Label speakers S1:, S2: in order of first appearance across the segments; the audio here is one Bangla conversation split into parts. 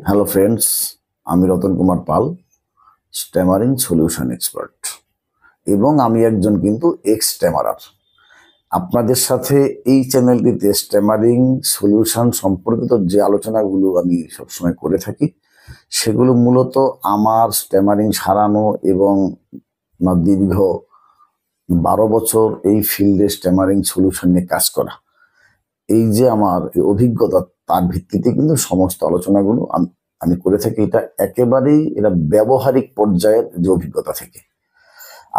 S1: হ্যালো ফ্রেন্ডস, আমি Ratan Kumar Pal, stammering solution expert এবং আমি একজন কিন্তু এক্স স্ট্যামারার। আপনাদের সাথে এই চ্যানেলটিতে স্ট্যামারিং সলিউশন সম্পর্কিত যে আলোচনাগুলো আমি সবসময় করে থাকি সেগুলো মূলত আমার স্ট্যামারিং সারানো এবং দীর্ঘ 12 বছর এই ফিল্ডে স্ট্যামারিং সলিউশন নিয়ে কাজ করা, এই যে আমার অভিজ্ঞতা, তার ভিত্তিতে কিন্তু সমস্ত আলোচনাগুলো আমি করে থাকি। এটা ব্যবহারিক পর্যায়ের যে অভিজ্ঞতা থেকে।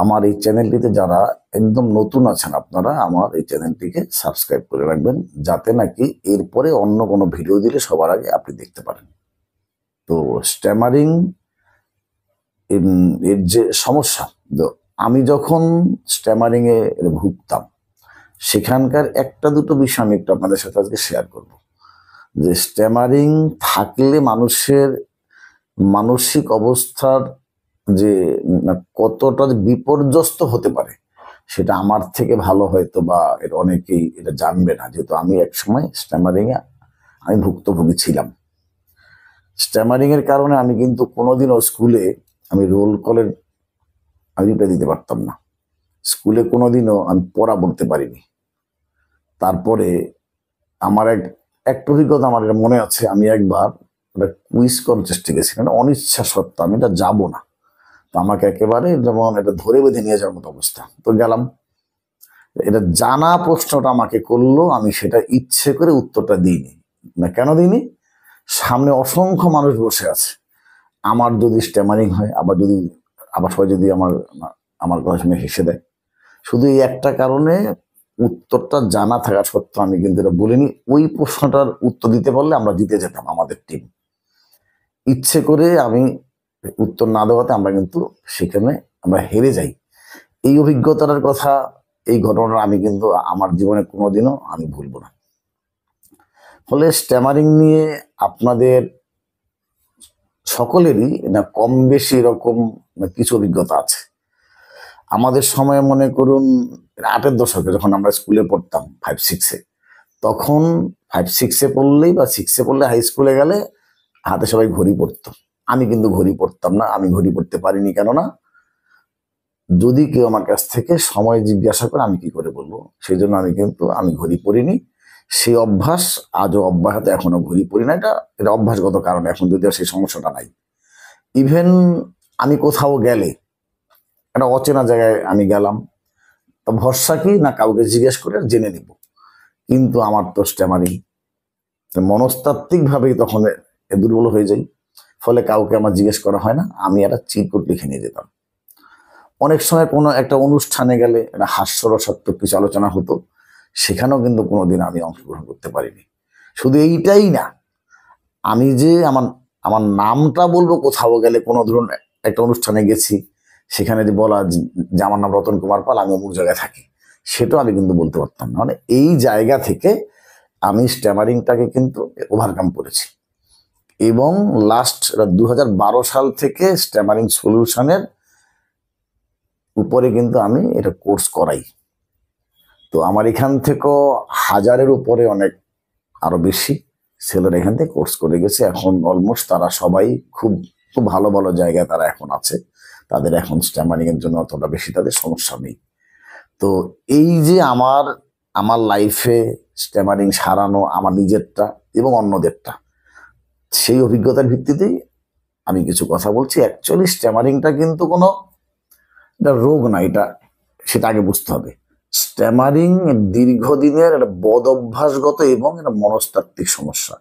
S1: আমার এই চ্যানেলটিতে যারা একদম নতুন আছেন, আপনারা আমার এই চ্যানেলটিকে সাবস্ক্রাইব করে রাখবেন, যাতে নাকি এরপরে অন্য কোনো ভিডিও দিলে সবার আগে আপনি দেখতে পারেন। তো স্ট্যামারিং এর যে সমস্যা, আমি যখন স্ট্যামারিং এ ভুগতাম সেখানকার একটা দুটো বিষয় আমি একটু আপনাদের সাথে আজকে শেয়ার করব। যে স্ট্যামারিং থাকলে মানুষের মানসিক অবস্থার যে কতটা বিপর্যস্ত হতে পারে সেটা আমার থেকে ভালো হয়তো বা এর অনেকেই এটা জানবে না, যেহেতু আমি একসময় স্ট্যামারিং এ আমি ভুক্তভোগী ছিলাম। স্ট্যামারিং এর কারণে আমি কিন্তু কোনোদিনও স্কুলে আমি রোল কলের রিপ্লাই দিতে পারতাম না। স্কুলে কোনোদিনও আমি পড়া বলতে পারিনি। তারপরে আমার একটা অভিজ্ঞতা আমার এটা মনে আছে, আমি একবার কুইজ কনটেস্টে গেছি, অনিচ্ছা সত্ত্বেও আমি এটা যাবো না। তো আমাকে একেবারে যেমন এটা ধরে বেঁধে নিয়ে যাওয়ার মতো অবস্থা। তো গেলাম, এটা জানা প্রশ্নটা আমাকে করলো, আমি সেটা ইচ্ছে করে উত্তরটা দিইনি। না কেন দিইনি? সামনে অসংখ্য মানুষ বসে আছে, আমার যদি স্ট্যামারিং হয়, আবার সবাই যদি আমার কথা শুনে হেসে দেয়। শুধু এই একটা কারণে উত্তরটা জানা থাকা সত্ত্বেও আমি কিন্তু এটা বলিনি। ওই প্রশ্নটার উত্তর দিতে পারলে আমরা জিতে যেতাম, আমাদের টিম। ইচ্ছে করে আমি উত্তর না দেওয়াতে আমরা কিন্তু সেখানে আমরা হেরে যাই। এই অভিজ্ঞতার কথা, এই ঘটনাটা আমি কিন্তু আমার জীবনে কোনোদিনও আমি ভুলব না। ফলে স্ট্যামারিং নিয়ে আপনাদের সকলেরই না কম বেশি এরকম কিছু অভিজ্ঞতা আছে। আমাদের সময় মনে করুন 8-এর দশকে যখন আমরা স্কুলে পড়তাম 5-6-এ, তখন 5-6-এ পড়লেই বা 6-এ পড়লে হাই স্কুলে গেলে হাতে সবাই ঘড়ি পড়তো। আমি কিন্তু ঘড়ি পড়তাম না। আমি ঘড়ি পড়তে পারিনি, কেননা যদি কেউ আমার কাছ থেকে সময় জিজ্ঞাসা করে আমি কি করে বলবো, সেই জন্য আমি ঘড়ি পড়িনি। সেই অভ্যাস আজও অব্যাহত, এখনো ঘড়ি পড়ি না। এটা অভ্যাসগত কারণে এখন যদিও সেই সমস্যাটা নাই। ইভেন আমি কোথাও গেলে, একটা অচেনা জায়গায় আমি গেলাম, তা ভরসা কি না কাউকে জিজ্ঞেস করে জেনে নিব। কিন্তু আমার তো স্ট্যামারিং, মনস্তাত্ত্বিক ভাবেই তখন দুর্বল হয়ে যাই। ফলে কাউকে আমার জিজ্ঞেস করা হয় না, আমি একটা চিরকুট লিখে নিয়ে যেতাম। অনেক সময় কোনো একটা অনুষ্ঠানে গেলে একটা হাস্যরসাত্মক কিছু আলোচনা হতো, সেখানেও কিন্তু কোনোদিন আমি অংশগ্রহণ করতে পারিনি। শুধু এইটাই না, আমি যে আমার নামটা বলবো কোথাও গেলে, কোনো ধরুন একটা অনুষ্ঠানে গেছি, সেখানে যে বলা যে আমার নাম রতন কুমার পাল, আমি অমুক জায়গায় থাকি, সেটাও আমি কিন্তু বলতে পারতাম না। মানে এই জায়গা থেকে আমি স্ট্যামারিংটাকে কিন্তু ওভারকাম করেছি। এবং লাস্ট 2012 সাল থেকে স্ট্যামারিং সলিউশনের উপরে কিন্তু আমি এটা কোর্স করাই। তো আমার এখান থেকেও 1000-এর উপরে অনেক আরো বেশি ছেলেরা এখান থেকে কোর্স করে গেছে। এখন অলমোস্ট তারা সবাই খুব খুব ভালো ভালো জায়গায় তারা এখন আছে। তাদের এখন স্ট্যামারিং এর জন্য অতটা বেশি তাদের সমস্যা নেই। তো এই যে আমার লাইফে স্ট্যামারিং সারানো, আমার নিজেরটা এবং অন্যদেরটা, সেই অভিজ্ঞতার ভিত্তিতেই আমি কিছু কথা বলছি। অ্যাকচুয়ালি স্ট্যামারিংটা কিন্তু কোনো রোগ না, সেটা আগে বুঝতে হবে। স্ট্যামারিং দীর্ঘদিনের একটা বদ অভ্যাসগত এবং একটা মনস্তাত্ত্বিক সমস্যা।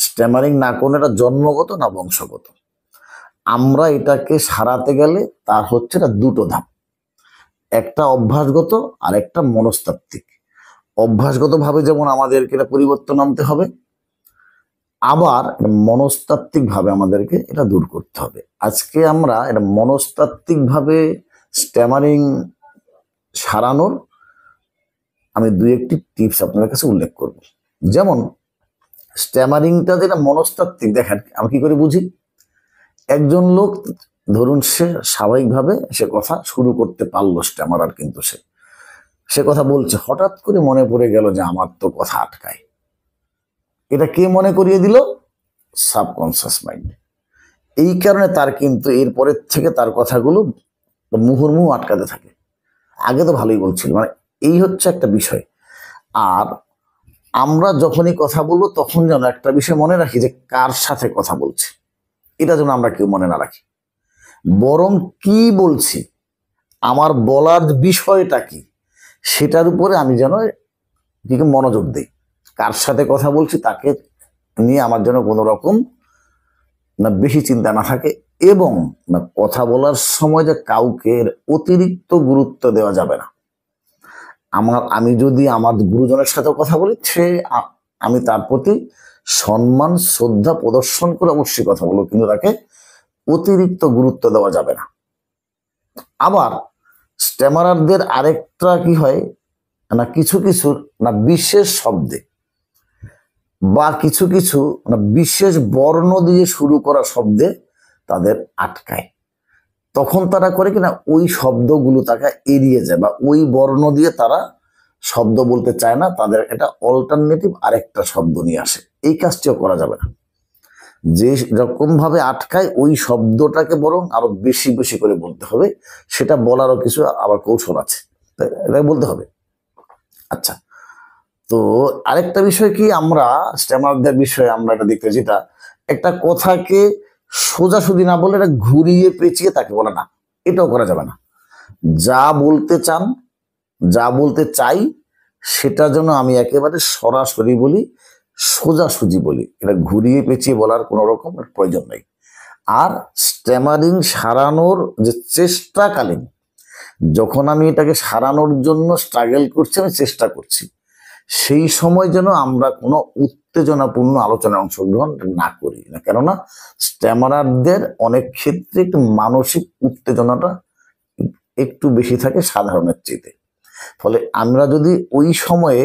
S1: স্ট্যামারিং না কোনো এটা জন্মগত না বংশগত। আমরা এটাকে সারাতে গেলে তার হচ্ছে না দুটো ধাপ, একটা অভ্যাসগত আর একটা মনস্তাত্ত্বিক। অভ্যাসগত ভাবে যেমন আমাদেরকে এটা পরিবর্তন আনতে হবে, আবার মনস্তাত্ত্বিক ভাবে আমাদেরকে এটা দূর করতে হবে। আজকে আমরা এটা মনস্তাত্ত্বিক ভাবে স্ট্যামারিং সারানোর আমি 2-1টি টিপস আপনাদের কাছে উল্লেখ করব। যেমন স্ট্যামারিংটা যেটা মনস্তাত্ত্বিক, দেখেন আমি কি করে বুঝি। একজন লোক ধরুন সে স্বাভাবিকভাবে সে কথা শুরু করতে পারলো, স্ট্যামারার কিন্তু সে কথা বলছে, হঠাৎ করে মনে পড়ে গেল যে আমার তো কথা আটকায়। এটা কে মনে করিয়ে দিল? Subconscious mind. এই কারণে তার কিন্তু এরপরের থেকে তার কথাগুলো মুহুর্মুহু আটকাতে থাকে। আগে তো ভালোই বলছিল, মানে এই হচ্ছে একটা বিষয়। আর আমরা যখনই কথা বলবো তখন যেন একটা বিষয় মনে রাখি যে কার সাথে কথা বলছি, এটা যেন আমরা কেউ মনে না রাখি, বরং কি বলছি, আমার বলার বিষয়টা কি, সেটার উপরে আমি যেন মনোযোগ দিই। কার সাথে কথা বলছি তাকে নিয়ে আমার যেন কোনো রকম না বেশি চিন্তা না থাকে, এবং না কথা বলার সময় যে কাউকে অতিরিক্ত গুরুত্ব দেওয়া যাবে না। আমি যদি আমার গুরুজনের সাথে কথা বলি, আমি তার প্রতি সম্মান শ্রদ্ধা প্রদর্শন করে অবশ্যই কথা বলবো, কিন্তু তাকে অতিরিক্ত গুরুত্ব দেওয়া যাবে না। আবার স্ট্যামারারদের আরেকটা কি হয় না, কিছু কিছু না বিশেষ শব্দে বা কিছু কিছু না বিশেষ বর্ণ দিয়ে শুরু করা শব্দে তাদের আটকায়। তখন তারা করে কিনা ওই শব্দগুলো তাকে এড়িয়ে যায়, বা ওই বর্ণ দিয়ে তারা শব্দ বলতে চায় না, তাদের এটা অল্টারনেটিভ আরেকটা শব্দ নিয়ে আসে। এই কাজটিও করা যাবে না। যে রকম ভাবে আটকায় ওই শব্দটাকে বরং আরো বেশি বেশি করে বলতে হবে। সেটা বলারও কিছু আবার কৌশল আছে, এটা বলতে হবে। আচ্ছা, তো আরেকটা বিষয় কি, আমরা স্ট্যামারদের বিষয়ে আমরা এটা দেখতে, যেটা একটা কথাকে সোজাসুজি না বলে এটা ঘুরিয়ে পেঁচিয়ে তাকে বলে না, এটাও করা যাবে না। যা বলতে চান, যা বলতে চাই, সেটা যেন আমি একেবারে সরাসরি বলি, সোজাসুজি বলি, এটা ঘুরিয়ে পেঁচিয়ে বলার কোনো রকম প্রয়োজন নেই। আর স্ট্যামারিং সারানোর যে চেষ্টাকালীন, যখন আমি এটাকে সারানোর জন্য স্ট্রাগল করছি, আমি চেষ্টা করছি, সেই সময় যেন আমরা কোনো উত্তেজনাপূর্ণ আলোচনায় অংশগ্রহণ না করি না। কেননা স্ট্যামারারদের অনেক ক্ষেত্রে একটু মানসিক উত্তেজনাটা একটু বেশি থাকে সাধারণের চেয়ে। ফলে আমরা যদি ওই সময়ে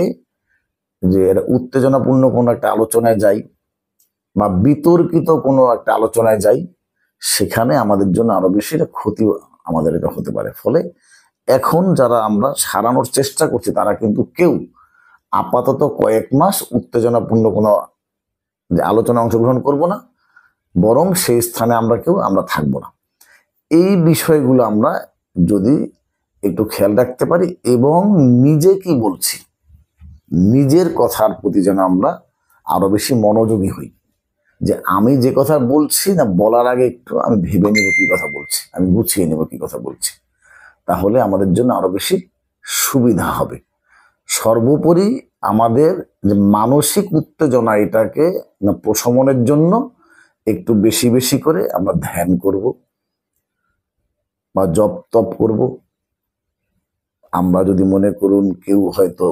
S1: যে উত্তেজনাপূর্ণ কোনো একটা আলোচনায় যাই বা বিতর্কিত কোনো একটা আলোচনায় যাই, সেখানে আমাদের জন্য আরো বেশি ক্ষতি আমাদের এটা হতে পারে। ফলে এখন যারা আমরা সারানোর চেষ্টা করছি, তারা কিন্তু কেউ আপাতত কয়েক মাস উত্তেজনাপূর্ণ কোনো আলোচনা অংশগ্রহণ করব না, বরং সেই স্থানে আমরা থাকবো না। এই বিষয়গুলো আমরা যদি একটু খেয়াল রাখতে পারি এবং নিজে কি বলছি, নিজের কথার প্রতি যেন আমরা আরো বেশি মনোযোগী হই, যে আমি যে কথা বলছি না, বলার আগে একটু আমি ভেবে নেব কি কথা বলছি, আমি গুছিয়ে নেব কি কথা বলছি, তাহলে আমাদের জন্য আরো বেশি সুবিধা হবে। সর্বোপরি আমাদের যে মানসিক উত্তেজনা, এটাকে প্রশমনের জন্য একটু বেশি বেশি করে আমরা ধ্যান করব বা জপ তপ করব। আমরা যদি মনে করুন কেউ হয়তো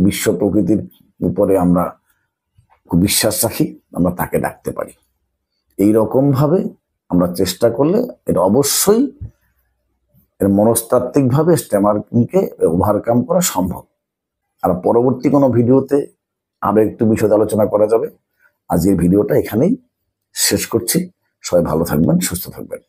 S1: বিশ্ব প্রকৃতির উপরে আমরা খুব বিশ্বাস রাখি, আমরা তাকে ডাকতে পারি। এই রকম ভাবে আমরা চেষ্টা করলে এটা অবশ্যই এর মনস্তাত্ত্বিক ভাবে স্ট্যামারিংকে ওভারকাম করা সম্ভব। আর পরবর্তী কোনো ভিডিওতে আরো একটু বিশদ আলোচনা করা যাবে। আজকের ভিডিওটা এখানেই শেষ করছি। সবাই ভালো থাকবেন, সুস্থ থাকবেন।